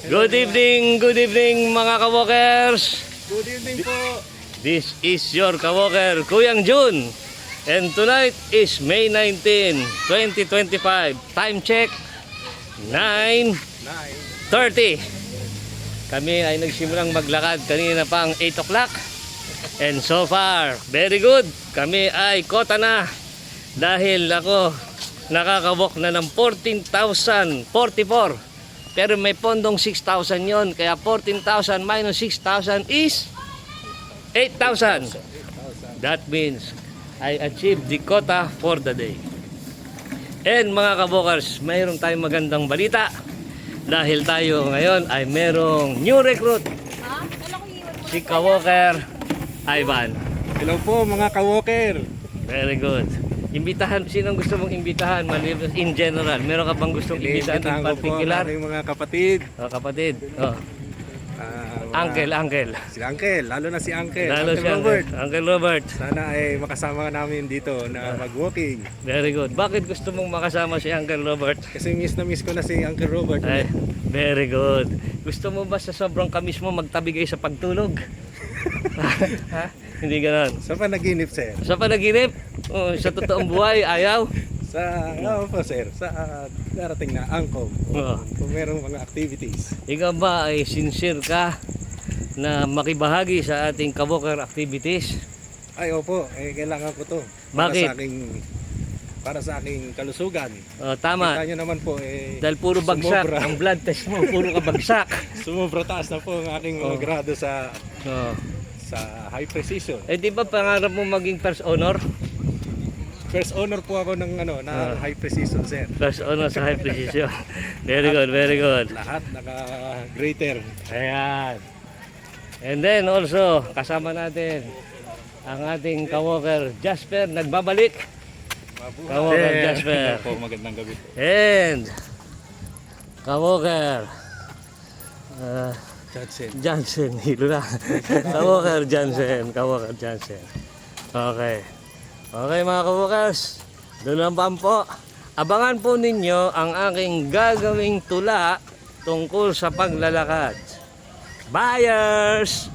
Good evening mga kawalkers. Good evening po. This is your kawalker, Kuyang Jun. And tonight is May 19, 2025. Time check, 9:30. Kami ay nagsimulang maglakad kanina pang 8 o'clock. And so far, very good. Kami ay kota na. Dahil ako nakakawalk na ng 14,044. Pero may pondong 6,000 yon. Kaya 14,000 minus 6,000 is 8,000. That means I achieved the quota for the day. And mga kabokers, mayroon tayong magandang balita. Dahil tayo ngayon ay merong new recruit. Si Kawalker Ivan. Hello po mga ka-walker. Very good. Imbitahan, sinong gusto mong imbitahan? In general, meron ka bang gustong imbitahan in particular? Imbitahan ko po ang aking mga kapatid. Oh, kapatid. Oh. Uncle. Si Uncle, lalo na si Uncle. Lalo Uncle si Robert. Uncle Robert. Sana ay makasama namin dito na mag-walking. Very good. Bakit gusto mong makasama si Uncle Robert? Kasi miss na miss ko na si Uncle Robert. Ay, very good. Gusto mo ba sa sobrang kamis mo magtabi kayo sa pagtulog? Ha? Hindi ganoon. Sa panaginip, sir. Sa panaginip? Oh, sa totoong buhay, ayaw? Po, sir. Sa darating na angkong. Oo. Kung merong mga activities. Ikaw ba ay sincere ka na makibahagi sa ating kawalker activities? Ay, opo. Kailangan ko to. Bakit? Para sa aking kalusugan. Oh, tama. Kita nyo naman po, Dahil puro bagsak. sumobra. Ang blood test mo, puro ka bagsak. Sumobra taas na po ang aking mga grado sa Oh. high precision. Eh di ba pangarap mo maging first honor? First honor po ako ng high precision, sir. First honor sa high precision. Very good, very good. Lahat naka-greater. Ayan. And then also, kasama natin ang ating kawalker Jasper, nagbabalik. Kawalker Jasper. Po, magandang gabi. And kawalker Johnson, hilo na. Kawalker Johnson. Okay. Okay mga kawalkers, doon lang po. Abangan po ninyo ang aking gagawing tula tungkol sa paglalakad. Buyers!